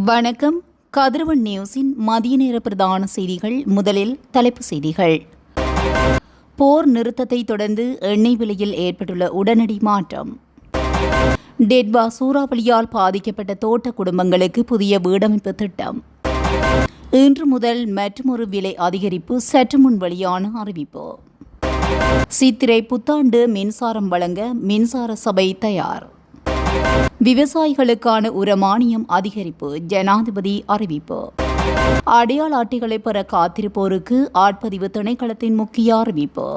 வணக்கம். கதிரவன் நியூஸின் மதிய நேர பிரதான செய்திகள். முதலில் தலைப்புச் செய்திகள். போர் நிறுத்தத்தை தொடர்ந்து எண்ணெய் விலையில் ஏற்பட்டுள்ள உடனடி மாற்றம். டெட்வா சூறாவளியால் பாதிக்கப்பட்ட தோட்ட குடும்பங்களுக்கு புதிய வீடமைப்பு திட்டம். இன்று முதல் மற்றொரு விலை அதிகரிப்பு சற்று முன் வெளியான அறிவிப்பு. சித்திரை புத்தாண்டு மின்சாரம் வழங்க மின்சார சபை தயார். விவசாயிகளுக்கான உரமானியம் அதிகரிப்பு ஜனாதிபதி அறிவிப்பு. அடையாள அட்டைகளை பெற காத்திருப்போருக்கு ஆட்பதிவு திணைக்களத்தின் முக்கிய அறிவிப்பு.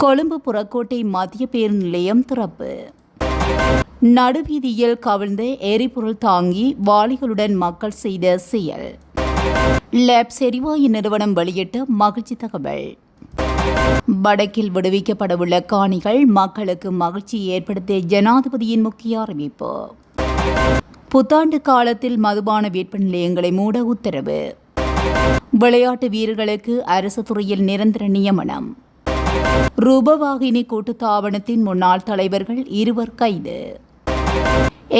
கொழும்பு புறக்கோட்டை மத்திய பேருந்து நிலையம் திறப்பு. நடுவீதியில் கவிழ்ந்த எரிபொருள் தாங்கி வாளிகளுடன் மக்கள் செய்த செயல். லேப் எரிவாயு நிறுவனம் வெளியிட்ட மகிழ்ச்சி தகவல். வடக்கில் விடுவிக்கப்படவுள்ள காணிகள் மக்களுக்கு மகிழ்ச்சி ஏற்படுத்திய ஜனாதிபதியின் முக்கிய அறிவிப்பு. புத்தாண்டு காலத்தில் மதுபான விற்பனை நிலையங்களை மூட உத்தரவு. விளையாட்டு வீரர்களுக்கு அரசு துறையில் நிரந்தர நியமனம். ரூபவாகினி கூட்டுத்தாபனத்தின் முன்னாள் தலைவர்கள் 2 கைது.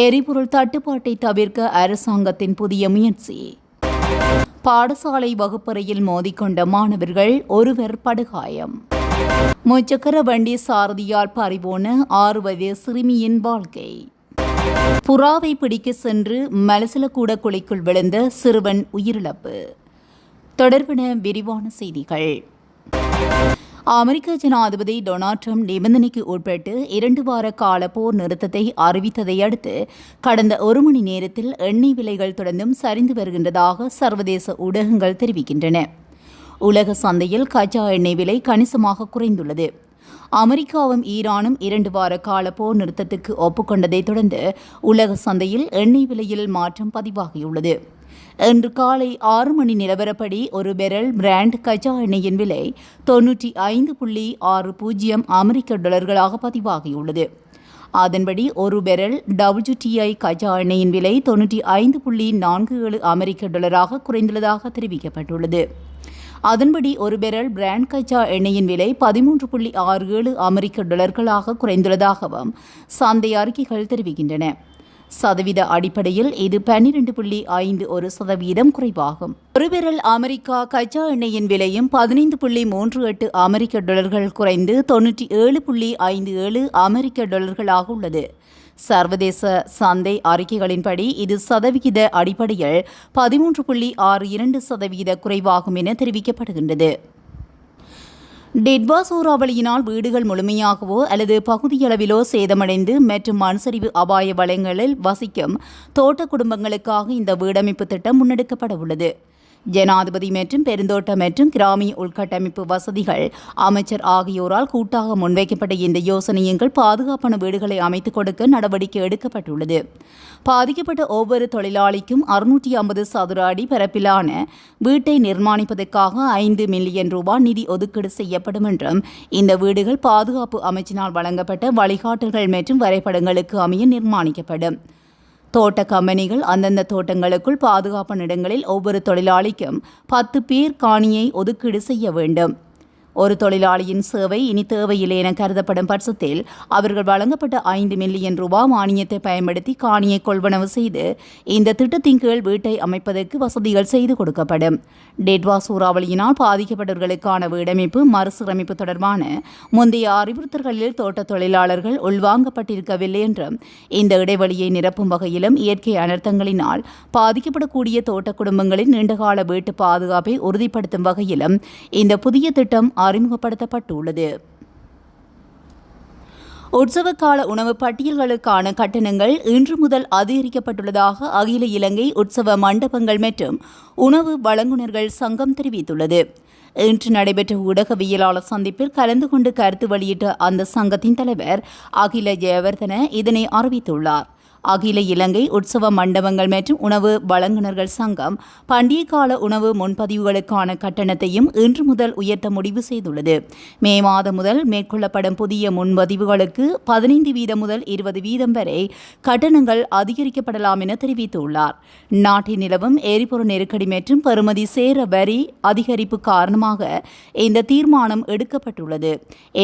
எரிபொருள் தட்டுப்பாட்டை தவிர்க்க அரசாங்கத்தின் புதிய முயற்சி. பாடசாலை வகுப்பறையில் மோதிக்கொண்ட மாணவர்கள் 1 படுகாயம். முச்சக்கர வண்டி சாரதியால் பறிபோன 6 வயது சிறுமியின் வாழ்க்கை. புறாவை பிடிக்க சென்று மலசலக்கூட குழிக்குள் விழுந்த சிறுவன் உயிரிழப்பு. தொடர்பான விரிவான செய்திகள். அமெரிக்க ஜனாதிபதி டொனால்ட் ட்ரம்ப் நிபந்தனைக்கு உட்பட்டு 2 வார கால போர் நிறுத்தத்தை அறிவித்ததை அடுத்து கடந்த 1 மணி நேரத்தில் எண்ணெய் விலைகள் தொடர்ந்தும் சரிந்து வருகின்றதாக சர்வதேச ஊடகங்கள் தெரிவிக்கின்றன. உலக சந்தையில் கச்சா எண்ணெய் விலை கணிசமாக குறைந்துள்ளது. அமெரிக்காவும் ஈரானும் 2 வார கால போர் நிறுத்தத்துக்கு ஒப்புக்கொண்டதைத் தொடர்ந்து உலக சந்தையில் எண்ணெய் விலையில் மாற்றம் பதிவாகியுள்ளது. இன்று காலை 6 மணி நிலவரப்படி ஒரு பெரல் பிராண்ட் கச்சா எண்ணெயின் விலை $95.60 அமெரிக்க டாலர்களாக பதிவாகியுள்ளது. அதன்படி ஒரு பெரல் WTI கச்சா எண்ணெயின் விலை $95.47 அமெரிக்க டாலராக குறைந்துள்ளதாக தெரிவிக்கப்பட்டுள்ளது. அதன்படி ஒரு பெரல் பிராண்ட் கச்சா எண்ணெயின் விலை $13.67 அமெரிக்க டாலர்களாக குறைந்துள்ளதாகவும் சந்தை அறிக்கைகள் தெரிவிக்கின்றன. சதவீத அடிப்படையில் இது 12.51% குறைவாகும். ஒரு பெரல் அமெரிக்கா கச்சா எண்ணெயின் விலையும் 15.38 அமெரிக்க டாலர்கள் குறைந்து $97.57 அமெரிக்க டாலர்களாக உள்ளது. சர்வதேச சந்தை அறிக்கைகளின்படி இது சதவிகித அடிப்படையில் 13.62% குறைவாகும் என தெரிவிக்கப்படுகின்றது. டெட்வா சூறாவளியினால் வீடுகள் முழுமையாகவோ அல்லது பகுதியளவிலோ சேதமடைந்து மற்றும் மண்சரிவு அபாய வலயங்களில் வசிக்கும் தோட்ட குடும்பங்களுக்காக இந்த வீடமைப்பு திட்டம் முன்னெடுக்கப்பட உள்ளது. ஜனாதிபதி மற்றும் பெருந்தோட்ட மற்றும் கிராமிய உள்கட்டமைப்பு வசதிகள் அமைச்சர் ஆகியோரால் கூட்டாக முன்வைக்கப்பட்ட இந்த யோசனையின் பாதுகாப்பான வீடுகளை அமைத்துக் கொடுக்க நடவடிக்கை எடுக்கப்பட்டுள்ளது. பாதிக்கப்பட்ட ஒவ்வொரு தொழிலாளிக்கும் 650 சதுர அடி பரப்பிலான வீட்டை நிர்மாணிப்பதற்காக $5 மில்லியன் நிதி ஒதுக்கீடு செய்யப்படும் என்றும் இந்த வீடுகள் பாதுகாப்பு அமைச்சினால் வழங்கப்பட்ட வழிகாட்டல்கள் மற்றும் வரைபடங்களுக்கு அமைய நிர்மாணிக்கப்படும். தோட்ட கம்பெனிகள் அந்தந்த தோட்டங்களுக்குள் பாதுகாப்பான இடங்களில் ஒவ்வொரு தொழிலாளிக்கும் 10 பேர் காணியை ஒதுக்கீடு செய்ய வேண்டும். ஒரு தொழிலாளியின் சேவை இனி தேவையில்லை என கருதப்படும் பட்சத்தில் அவர்கள் வழங்கப்பட்ட $5 மில்லியன் மானியத்தை பயன்படுத்தி காணியை கொள்வனவு செய்து இந்த திட்டத்தின் கீழ் வீட்டை அமைப்பதற்கு வசதிகள் செய்து கொடுக்கப்படும். டெட்வா சூறாவளியினால் பாதிக்கப்பட்டவர்களுக்கான வீடமைப்பு மறுசீரமைப்பு தொடர்பான முந்தைய அறிவுறுத்தல்களில் தோட்ட தொழிலாளர்கள் உள்வாங்கப்பட்டிருக்கவில்லை என்றும் இந்த இடைவெளியை நிரப்பும் வகையிலும் இயற்கை அனர்த்தங்களினால் பாதிக்கப்படக்கூடிய தோட்ட குடும்பங்களின் நீண்டகால வீட்டு பாதுகாப்பை உறுதிப்படுத்தும் வகையிலும் இந்த புதிய திட்டம் அறிமுகப்படுத்தப்பட்டுள்ளது. உற்சவ கால உணவு பட்டியல்களுக்கான கட்டணங்கள் இன்று முதல் அதிகரிக்கப்பட்டுள்ளதாக அகில இலங்கை உற்சவ மண்டபங்கள் மற்றும் உணவு வழங்குநர்கள் சங்கம் தெரிவித்துள்ளது. இன்று நடைபெற்ற ஊடகவியலாளர் சந்திப்பில் கலந்து கொண்டு கருத்து வெளியிட்ட அந்த சங்கத்தின் தலைவர் அகில ஜெயவர்தன இதனை அறிவித்துள்ளார். அகில இலங்கை உற்சவ மண்டபங்கள் மற்றும் உணவு வழங்குநர்கள் சங்கம் பண்டிகை கால உணவு முன்பதிவுகளுக்கான கட்டணத்தையும் இன்று முதல் உயர்த்த முடிவு செய்துள்ளது. மே மாதம் முதல் மேற்கொள்ளப்படும் புதிய முன்பதிவுகளுக்கு 15% முதல் 20% வரை கட்டணங்கள் அதிகரிக்கப்படலாம் என தெரிவித்துள்ளார். நாட்டில் நிலவும் எரிபொருள் நெருக்கடி மற்றும் பெறுமதி சேர வரி அதிகரிப்பு காரணமாக இந்த தீர்மானம் எடுக்கப்பட்டுள்ளது.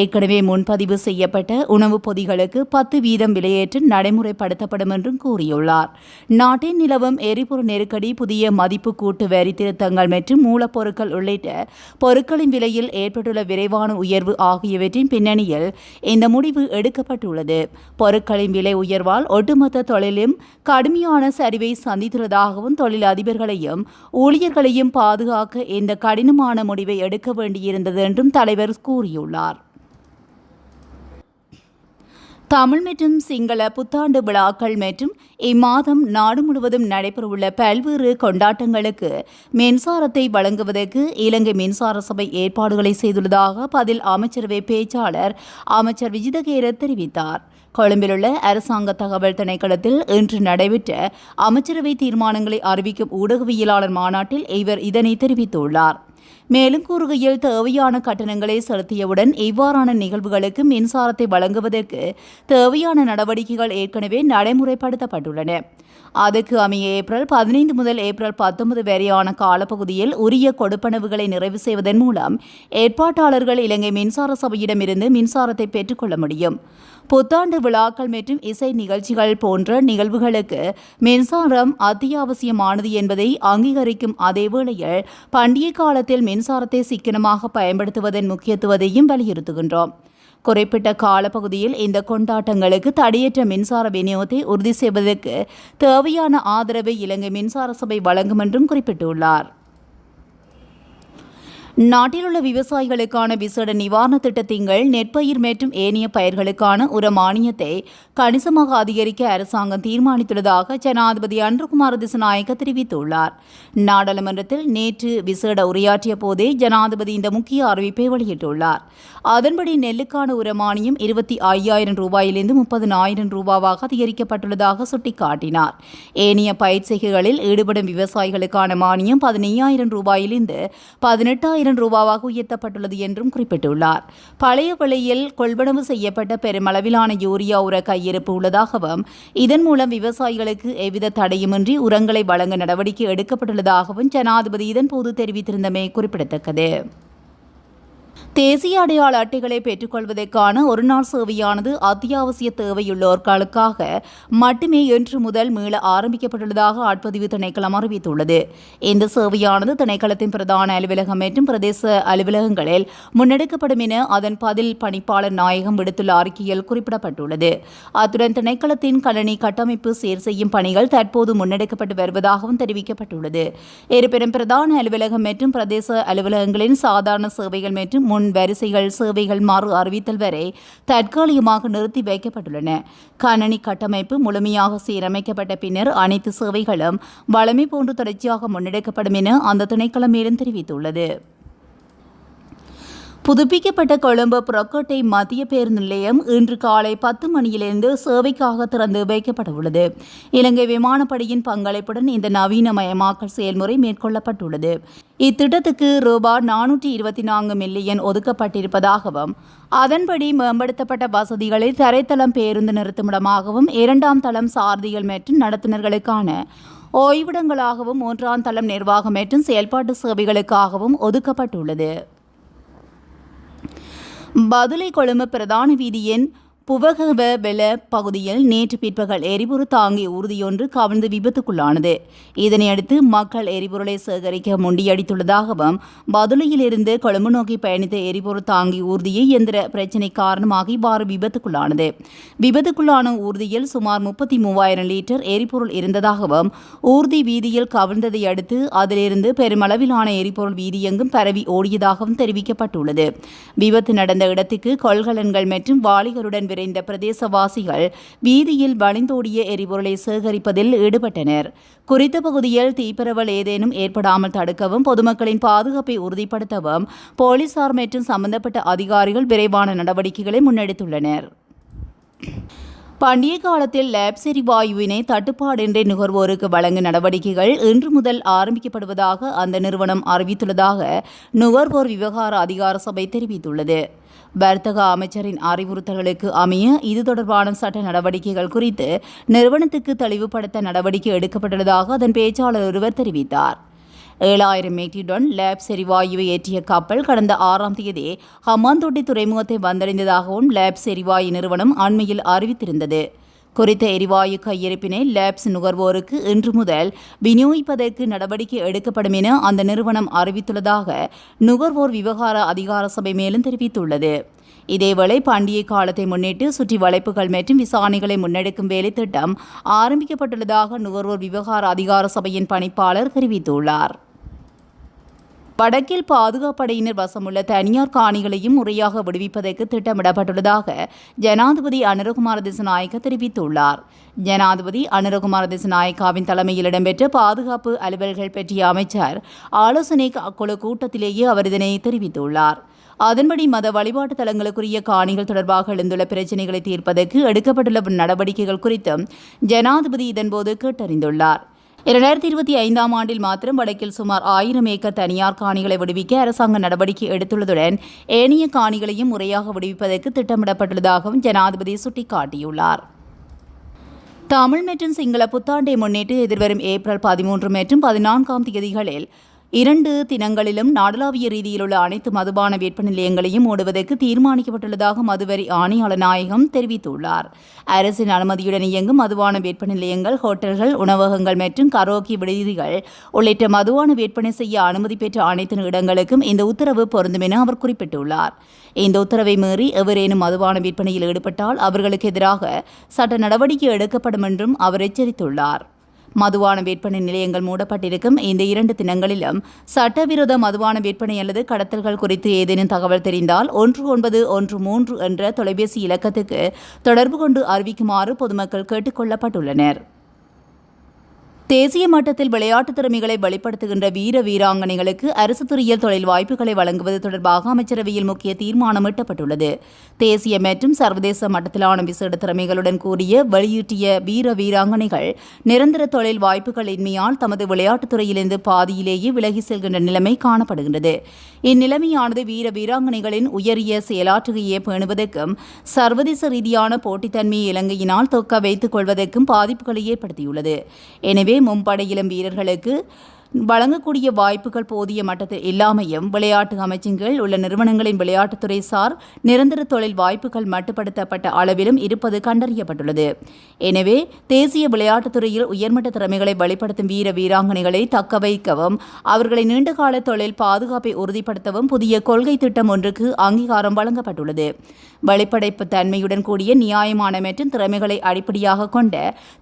ஏற்கனவே முன்பதிவு செய்யப்பட்ட உணவுப் பொதிகளுக்கு 10% விலையேற்றம் நடைமுறைப்படுத்தப்படும் செய்யப்படும் என்றும் கூறியுள்ளார். நாட்டின் நிலவும் எரிபொருள் நெருக்கடி, புதிய மதிப்பு கூட்டு வரி திருத்தங்கள் மற்றும் மூலப்பொருட்கள் உள்ளிட்ட பொருட்களின் விலையில் ஏற்பட்டுள்ள விரைவான உயர்வு ஆகியவற்றின் பின்னணியில் இந்த முடிவு எடுக்கப்பட்டுள்ளது. பொருட்களின் விலை உயர்வால் ஒட்டுமொத்த தொழிலும் கடுமையான சரிவை சந்தித்துள்ளதாகவும் தொழில் அதிபர்களையும் ஊழியர்களையும் பாதுகாக்க இந்த கடினமான முடிவை எடுக்க வேண்டியிருந்தது என்றும் தலைவர் கூறியுள்ளார். தமிழ் மற்றும் சிங்கள புத்தாண்டு விழாக்கள் மற்றும் இம்மாதம் நாடு முழுவதும் நடைபெறவுள்ள பல்வேறு கொண்டாட்டங்களுக்கு மின்சாரத்தை வழங்குவதற்கு இலங்கை மின்சார சபை ஏற்பாடுகளை செய்துள்ளதாக பதில் அமைச்சரவை பேச்சாளர் அமைச்சர் விஜிதகேர தெரிவித்தார். கொழும்பிலுள்ள அரசாங்க தகவல் திணைக்களத்தில் இன்று நடைபெற்ற அமைச்சரவை தீர்மானங்களை அறிவிக்கும் ஊடகவியலாளர் மாநாட்டில் இவர் இதனை தெரிவித்துள்ளார். மேலும் கூறுகையில், தேவையான கட்டணங்களை செலுத்தியவுடன் இவ்வாறான நிகழ்வுகளுக்கு மின்சாரத்தை வழங்குவதற்கு தேவையான நடவடிக்கைகள் ஏற்கனவே நடைமுறைப்படுத்தப்பட்டுள்ளன. அதற்கு அமைய ஏப்ரல் 15 முதல் ஏப்ரல் 19 வரையான காலப்பகுதியில் உரிய கொடுப்பனவுகளை நிறைவு செய்வதன் மூலம் ஏற்பாட்டாளர்கள் இலங்கை மின்சார சபையிடமிருந்து மின்சாரத்தை பெற்றுக்கொள்ள முடியும். புத்தாண்டு விழாக்கள் மற்றும் இசை நிகழ்ச்சிகள் போன்ற நிகழ்வுகளுக்கு மின்சாரம் அத்தியாவசியமானது என்பதை அங்கீகரிக்கும் அதேவேளையில் பண்டிகை காலத்தில் மின்சாரத்தை சிக்கனமாக பயன்படுத்துவதன் முக்கியத்துவத்தையும் வலியுறுத்துகின்றோம். குறிப்பிட்ட காலப்பகுதியில் இந்த கொண்டாட்டங்களுக்கு தடையற்ற மின்சார விநியோகத்தை உறுதி செய்வதற்கு தேவையான ஆதரவை இலங்கை மின்சார சபை வழங்கும் என்றும் குறிப்பிட்டுள்ளார். நாட்டில் உள்ள விவசாயிகளுக்கான விசேட நிவாரண திட்டத்தின் கீழ் நெற்பயிர் மற்றும் ஏனைய பயிர்களுக்கான உர மானியத்தை கணிசமாக அதிகரிக்க அரசாங்கம் தீர்மானித்துள்ளதாக ஜனாதிபதி அன்ருகுமார திசாநாயக்க தெரிவித்துள்ளார். நாடாளுமன்றத்தில் நேற்று விசேட உரையாற்றிய போதே ஜனாதிபதி இந்த முக்கிய அறிவிப்பை வெளியிட்டுள்ளார். அதன்படி நெல்லுக்கான உர மானியம் 25,000 ரூபாயிலிருந்து 30,000 ரூபாவாக அதிகரிக்கப்பட்டுள்ளதாக சுட்டிக்காட்டினார். ஏனைய பயிர் செய்கைகளில் ஈடுபடும் விவசாயிகளுக்கான மானியம் 15,000 ரூபாயிலிருந்து 18,000 ரூபாவாக உயர்த்தப்பட்டுள்ளது என்றும் குறிப்பிட்டுள்ளார். பழைய விலையில் கொள்வனவு செய்யப்பட்ட பெருமளவிலான யூரியா உர கையிருப்பு உள்ளதாகவும் இதன் மூலம் விவசாயிகளுக்கு எவ்வித தடையுமின்றி உரங்களை வழங்க நடவடிக்கை எடுக்கப்பட்டுள்ளதாகவும் ஜனாதிபதி இதன்போது தெரிவித்திருந்தமை குறிப்பிடத்தக்கது. தேசிய அடையாள அட்டைகளை பெற்றுக்கொள்வதற்கான ஒருநாள் சேவையானது அத்தியாவசிய தேவையுள்ளோர்களுக்காக மட்டுமே இன்று முதல் மீள ஆரம்பிக்கப்பட்டுள்ளதாக ஆட்பதிவு திணைக்களம் அறிவித்துள்ளது. இந்த சேவையானது திணைக்களத்தின் பிரதான அலுவலகம் மற்றும் பிரதேச அலுவலகங்களில் முன்னெடுக்கப்படும் என அதன் பதில் பணிப்பாளர் நாயகம் விடுத்துள்ள அறிக்கையில் குறிப்பிடப்பட்டுள்ளது. அத்துடன் திணைக்களத்தின் கணனி கட்டமைப்பு சீர் செய்யும் பணிகள் தற்போது முன்னெடுக்கப்பட்டு வருவதாகவும் தெரிவிக்கப்பட்டுள்ளது. இருப்பினும் பிரதான அலுவலகம் மற்றும் பிரதேச அலுவலகங்களின் சாதாரண சேவைகள் மற்றும் முன் வரிசைகள் சேவைகள் மறு அறிவித்தல் வரை தற்காலிகமாக நிறுத்தி வைக்கப்பட்டுள்ளன. கணனி கட்டமைப்பு முழுமையாக சீரமைக்கப்பட்ட பின்னர் அனைத்து சேவைகளும் வழமை போன்று தொடர்ச்சியாக முன்னெடுக்கப்படும் என அந்த திணைக்களம் மேலும் தெரிவித்துள்ளது. புதுப்பிக்கப்பட்ட கொழும்பு புறக்கோட்டை மத்திய பேருந்து நிலையம் இன்று காலை 10 மணியிலிருந்து சேவைக்காக திறந்து வைக்கப்படவுள்ளது. இலங்கை விமானப்படையின் பங்களிப்புடன் இந்த நவீனமயமாக்கல் செயல்முறை மேற்கொள்ளப்பட்டுள்ளது. இத்திட்டத்துக்கு ரூபாய் 424 மில்லியன் ஒதுக்கப்பட்டிருப்பதாகவும் அதன்படி மேம்படுத்தப்பட்ட வசதிகளில் தரைத்தளம் பேருந்து நிறுத்துமிடமாகவும் 2ஆம் தளம் சாரதிகள் மற்றும் நடத்துனர்களுக்கான ஓய்விடங்களாகவும் 3ஆம் தளம் நிர்வாகம் மற்றும் செயல்பாட்டு சேவைகளுக்காகவும் ஒதுக்கப்பட்டுள்ளது. பதுளை கொழும்பு பிரதான வீதியின் புவகவ வெல பகுதியில் நேற்று பிற்பகல் எரிபொருள் தாங்கி ஊர்தியொன்று கவிழ்ந்து விபத்துக்குள்ளானது. இதனையடுத்து மக்கள் எரிபொருளை சேகரிக்க முண்டியடித்துள்ளதாகவும் பதுளையிலிருந்து கொழும்பு நோக்கி பயணித்த எரிபொருள் தாங்கி ஊர்தியை எந்திர பிரச்சினை காரணமாக இவ்வாறு விபத்துக்குள்ளானது. விபத்துக்குள்ளான ஊர்தியில் சுமார் 33,000 லிட்டர் எரிபொருள் இருந்ததாகவும் ஊர்தி வீதியில் கவிழ்ந்ததை அடுத்து அதிலிருந்து பெருமளவிலான எரிபொருள் வீதியெங்கும் பரவி ஓடியதாகவும் தெரிவிக்கப்பட்டுள்ளது. விபத்து நடந்த இடத்துக்கு கொள்கலன்கள் மற்றும் வாளிகளுடன் விரைந்த பிரதேசவாசிகள் வீதியில் வழிந்தோடிய எரிபொருளை சேகரிப்பதில் ஈடுபட்டனர். குறித்த பகுதியில் தீப்பரவல் ஏதேனும் ஏற்படாமல் தடுக்கவும் பொதுமக்களின் பாதுகாப்பை உறுதிப்படுத்தவும் போலீசார் மற்றும் சம்பந்தப்பட்ட அதிகாரிகள் விரைவான நடவடிக்கைகளை முன்னெடுத்துள்ளனர். பண்டிகை காலத்தில் லேப்ஸ் எரிவாயுவினை தட்டுப்பாடின்றி நுகர்வோருக்கு வழங்கும் நடவடிக்கைகள் இன்று முதல் ஆரம்பிக்கப்படுவதாக அந்த நிறுவனம் அறிவித்துள்ளதாக நுகர்வோர் விவகார அதிகார சபை தெரிவித்துள்ளது. வர்த்தக அமைச்சரின் அறிவுறுத்தல்களுக்கு அமைய இது தொடர்பான சட்ட நடவடிக்கைகள் குறித்து நிறுவனத்துக்கு தெளிவுபடுத்த நடவடிக்கை எடுக்கப்பட்டுள்ளதாக அதன் பேச்சாளர் ஒருவர் தெரிவித்தார். 7,000 மெட்ரிக் டன் லேப்ஸ் எரிவாயுவை ஏற்றிய கப்பல் கடந்த 6ஆம் தேதி ஹம்பாந்தோட்டை துறைமுகத்தை வந்தடைந்ததாகவும் லேப்ஸ் எரிவாயு நிறுவனம் அண்மையில் அறிவித்திருந்தது. குறித்த எரிவாயு கையிருப்பினை லேப்ஸ் நுகர்வோருக்கு இன்று முதல் விநியோகிப்பதற்கு நடவடிக்கை எடுக்கப்படும் என அந்த நிறுவனம் அறிவித்துள்ளதாக நுகர்வோர் விவகார அதிகார சபை மேலும் தெரிவித்துள்ளது. இதேவேளை பண்டிகை காலத்தை முன்னிட்டு சுற்றி வளைப்புகள் மற்றும் விசாரணைகளை முன்னெடுக்கும் வேலை திட்டம் ஆரம்பிக்கப்பட்டுள்ளதாக நுகர்வோர் விவகார அதிகார சபையின் பணிப்பாளர் தெரிவித்துள்ளார். வடக்கில் பாதுகாப்படையினர் வசமுள்ள தனியார் காணிகளையும் முறையாக விடுவிப்பதற்கு திட்டமிடப்பட்டுள்ளதாக ஜனாதிபதி அனுரகுமார திசாநாயக்க தெரிவித்துள்ளார். ஜனாதிபதி அனுரகுமார திசாநாயக்காவின் தலைமையில் இடம்பெற்ற பாதுகாப்பு அலுவல்கள் பற்றிய அமைச்சர் ஆலோசனை குழு கூட்டத்திலேயே அவர் இதனை தெரிவித்துள்ளார். அதன்படி மத வழிபாட்டு தலங்களுக்குரிய காணிகள் தொடர்பாக எழுந்துள்ள பிரச்சினைகளை தீர்ப்பதற்கு எடுக்கப்பட்டுள்ள நடவடிக்கைகள் குறித்தும் ஜனாதிபதி இதன்போது கேட்டறிந்துள்ளார். 2025 ஆண்டில் மாத்திரம் வடக்கில் சுமார் 1000 ஏக்கர் தனியார் காணிகளை விடுவிக்க அரசாங்கம் நடவடிக்கை எடுத்துள்ளதுடன் ஏனைய காணிகளையும் முறையாக விடுவிப்பதற்கு திட்டமிடப்பட்டுள்ளதாகவும் ஜனாதிபதி சுட்டிக்காட்டியுள்ளார். தமிழ் மற்றும் சிங்கள புத்தாண்டை முன்னிட்டு எதிர்வரும் ஏப்ரல் 13 மற்றும் 14ஆம் தேதிகளில் 2 தினங்களிலும் நாடளாவிய ரீதியிலுள்ள அனைத்து மதுபான விற்பனை நிலையங்களையும் மூடுவதற்கு தீர்மானிக்கப்பட்டுள்ளதாக மதுவரி ஆணையாளர் நாயகம் தெரிவித்துள்ளார். அரசின் அனுமதியுடன் இயங்கும் மதுபான விற்பனை நிலையங்கள், ஹோட்டல்கள், உணவகங்கள் மற்றும் கரோக்கி விடுதிகள் உள்ளிட்ட மதுபான விற்பனை செய்ய அனுமதி பெற்ற அனைத்து இடங்களுக்கும் இந்த உத்தரவு பொருந்தும் என அவர் குறிப்பிட்டுள்ளார். இந்த உத்தரவை மீறி எவரேனும் மதுபான விற்பனையில் ஈடுபட்டால் அவர்களுக்கு எதிராக சட்ட நடவடிக்கை எடுக்கப்படும் என்றும் அவர் எச்சரித்துள்ளார். மதுபான விற்பனை நிலையங்கள் மூடப்பட்டிருக்கும் இந்த 2 தினங்களிலும் சட்டவிரோத மதுபான விற்பனை அல்லது கடத்தல்கள் குறித்து ஏதேனும் தகவல் தெரிந்தால் 1913 என்ற தொலைபேசி இலக்கத்துக்கு தொடர்பு கொண்டு அறிவிக்குமாறு பொதுமக்கள் கேட்டுக் கொள்ளப்பட்டுள்ளனர். தேசிய மட்டத்தில் விளையாட்டுத் திறமைகளை வெளிப்படுத்துகின்ற வீர வீராங்கனைகளுக்கு அரசு துறையில் தொழில் வாய்ப்புகளை வழங்குவது தொடர்பாக அமைச்சரவையில் முக்கிய தீர்மானம் எட்டப்பட்டுள்ளது. தேசிய மற்றும் சர்வதேச மட்டத்திலான விசேட திறமைகளுடன் கூடிய வெளியீட்டிய வீர வீராங்கனைகள் நிரந்தர தொழில் வாய்ப்புகள் இன்மையால் தமது விளையாட்டுத் துறையிலிருந்து பாதியிலேயே விலகி செல்கின்ற நிலைமை காணப்படுகின்றது. இந்நிலைமையானது வீர வீராங்கனைகளின் உயரிய செயலாற்றுகையை பேணுவதற்கும் சர்வதேச ரீதியான போட்டித்தன்மையை இலங்கையினால் தொக்க வைத்துக் கொள்வதற்கும் பாதிப்புகளை ஏற்படுத்தியுள்ளது. எனவே மும்படையிலும் வீரர்களுக்கு வழங்கக்கூடிய வாய்ப்புகள் போதிய மட்டத்தில் இல்லாமையும் விளையாட்டு அமைச்சின் கீழ் உள்ள நிறுவனங்களின் விளையாட்டுத்துறை சார் நிரந்தர தொழில் வாய்ப்புகள் மட்டுப்படுத்தப்பட்ட அளவிலும் இருப்பது கண்டறியப்பட்டுள்ளது. எனவே தேசிய விளையாட்டுத்துறையில் உயர்மட்ட திறமைகளை வெளிப்படுத்தும் வீர வீராங்கனைகளை தக்க வைக்கவும் அவர்களை நீண்டகால தொழில் பாதுகாப்பை உறுதிப்படுத்தவும் புதிய கொள்கை திட்டம் ஒன்றுக்கு அங்கீகாரம் வழங்கப்பட்டுள்ளது. வெளிப்படைப்பு தன்மையுடன் கூடிய நியாயமான மற்றும் திறமைகளை அடிப்படையாக கொண்ட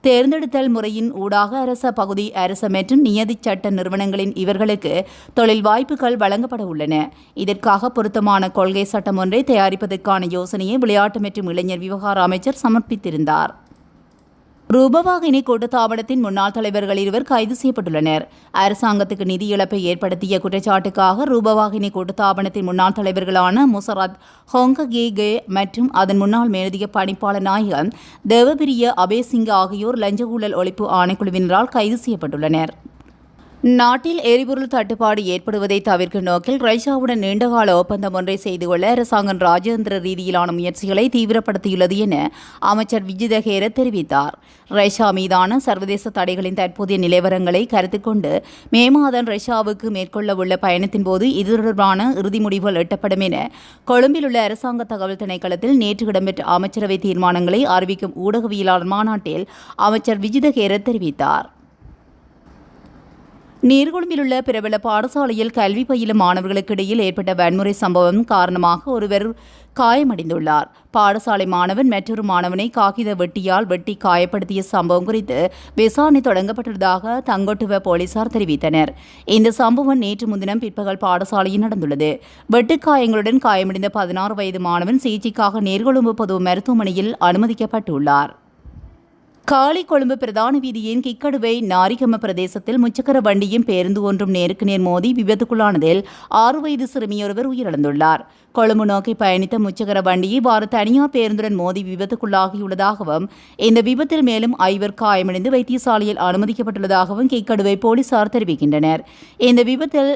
தேர்ந்தெடுத்தல் முறையின் ஊடாக அரச பகுதி அரச மற்றும் நியதி சட்ட நிறுவனங்களின் இவர்களுக்கு தொழில் வாய்ப்புகள் வழங்கப்பட உள்ளன. இதற்காக பொருத்தமான கொள்கை சட்டம் ஒன்றை தயாரிப்பதற்கான யோசனையை விளையாட்டு மற்றும் இளைஞர் விவகார அமைச்சர் சமர்ப்பித்திருந்தார். ரூபவாகினி கூட்டுத்தாபனத்தின் முன்னாள் தலைவர்கள் 2 கைது செய்யப்பட்டுள்ளனர். அரசாங்கத்துக்கு நிதி இழப்பை ஏற்படுத்திய குற்றச்சாட்டுக்காக ரூபவாகினி கூட்டுத்தாபனத்தின் முன்னாள் தலைவர்களான முசரத் ஹொங்ககேகே மற்றும் அதன் முன்னாள் மேலதிக பணிப்பாளர் நாயகம் தேவபிரிய அபேசிங்க ஆகியோர் லஞ்ச ஊழல் ஒழிப்பு ஆணைக்குழுவினரால் கைது செய்யப்பட்டுள்ளனர். நாட்டில் எரிபொருள் தட்டுப்பாடு ஏற்படுவதை தவிர்க்கும் நோக்கில் ரஷ்யாவுடன் நீண்டகால ஒப்பந்தம் ஒன்றை செய்து கொள்ள அரசாங்கம் ராஜதந்திர ரீதியிலான முயற்சிகளை தீவிரப்படுத்தியுள்ளது என அமைச்சர் விஜித ஹேர தெரிவித்தார். ரஷ்யா மீதான சர்வதேச தடைகளின் தற்போதைய நிலவரங்களை கருத்தில் கொண்டு மே மாதம் ரஷ்யாவுக்கு மேற்கொள்ளவுள்ள பயணத்தின் போது இது தொடர்பான இறுதி முடிவுகள் எட்டப்படும் என கொழும்பில் உள்ள அரசாங்க தகவல் திணைக்களத்தில் நேற்று இடம்பெற்ற அமைச்சரவை தீர்மானங்களை அறிவிக்கும் ஊடகவியலாளர் மாநாட்டில் அமைச்சர் விஜித ஹேர தெரிவித்தார். நீர்கொழும்பில் உள்ள பிரபல பாடசாலையில் கல்வி பயிலும் மாணவர்களுக்கு இடையில் ஏற்பட்ட வன்முறை சம்பவம் காரணமாக ஒருவர் காயமடைந்துள்ளார். பாடசாலை மாணவன் மற்றொரு மாணவனை காகித வெட்டியால் வெட்டி காயப்படுத்திய சம்பவம் குறித்து விசாரணை தொடங்கப்பட்டுள்ளதாக தங்கொட்டுவ போலீசார் தெரிவித்தனர். இந்த சம்பவம் நேற்று முன்தினம் பிற்பகல் பாடசாலையில் நடந்துள்ளது. வெட்டுக்காயங்களுடன் காயமடைந்த 16 வயது மாணவன் சிகிச்சைக்காக நீர்கொழும்பு பொது மருத்துவமனையில் அனுமதிக்கப்பட்டுள்ளார். காலி கொழும்பு பிரதான வீதியின் கிக்கடுவை நாரிகம பிரதேசத்தில் முச்சக்கர வண்டியும் பேருந்து ஒன்றும் நேருக்கு நேர் மோதி விபத்துக்குள்ளானதில் 6 வயது சிறுமியொருவர் உயிரிழந்துள்ளார். கொழும்பு நோக்கி பயணித்த முச்சக்கர வண்டியை இவ்வாறு தனியார் பேருந்துடன் மோதி விபத்துக்குள்ளாகியுள்ளதாகவும் இந்த விபத்தில் மேலும் 5 காயமடைந்து வைத்தியசாலையில் அனுமதிக்கப்பட்டுள்ளதாகவும் கிக்கடுவை போலீசார் தெரிவிக்கின்றனர். இந்த விபத்தில்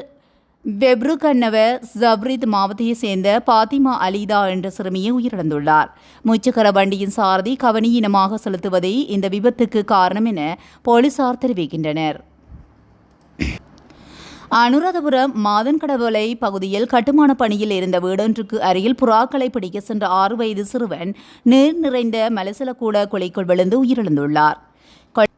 வெப்ருகன்னவ ஜப்ரித் மாவட்டத்தைச் சேர்ந்த பாத்திமா அலிதா என்ற சிறுமியை உயிரிழந்துள்ளார். முச்சக்கர வண்டியின் சாரதி கவனீனமாக செலுத்துவதே இந்த விபத்துக்கு காரணம் என போலீசார் தெரிவிக்கின்றனர். அனுராதபுரம் மாதன்கடவலை பகுதியில் கட்டுமான பணியில் இருந்த வீடொன்றுக்கு அருகில் புறாக்களை பிடிக்க சென்ற 6 வயது சிறுவன் நீர் நிறைந்த மலசலக்கூட குழிக்குள் விழுந்து உயிரிழந்துள்ளார்.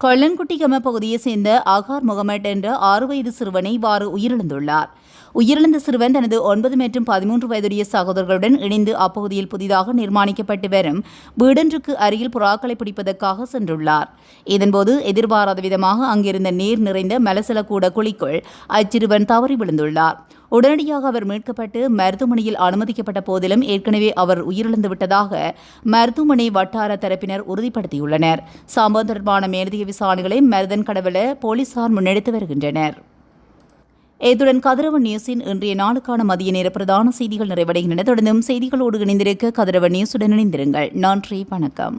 கொல்லன்குட்டிகம பகுதியைச் சேர்ந்த ஆகார் முகமட் என்ற 6 வயது சிறுவனை இவ்வாறு உயிரிழந்துள்ளார். உயிரிழந்த சிறுவன் தனது 9 மற்றும் 13 வயதுடைய சகோதரர்களுடன் இணைந்து அப்பகுதியில் புதிதாக நிர்மாணிக்கப்பட்டு வரும் வீடொன்றுக்கு அருகில் புறாக்களை பிடிப்பதற்காக சென்றுள்ளார். இதன்போது எதிர்பாராத விதமாக அங்கிருந்த நீர் நிறைந்த மலசலக்கூட குழிக்குள் அச்சிறுவன் தவறி விழுந்துள்ளார். உடனடியாக அவர் மீட்கப்பட்டு மருத்துவமனையில் அனுமதிக்கப்பட்ட போதிலும் ஏற்கனவே அவர் உயிரிழந்து விட்டதாக மருத்துவமனை வட்டார தரப்பினர் உறுதிப்படுத்தியுள்ளனர். சம்பவம் தொடர்பான மேலதிக விசாரணைகளை மருதன்கடவல போலீசார் முன்னெடுத்து வருகின்றனர். இத்துடன் கதிரவன் நியூஸின் இன்றைய நாளுக்கான மதிய நேர பிரதான செய்திகள் நிறைவடைகின்றன. தொடர்ந்தும் செய்திகளோடு இணைந்திருக்க கதிரவன் நியூஸுடன் இணைந்திருங்கள். நன்றி, வணக்கம்.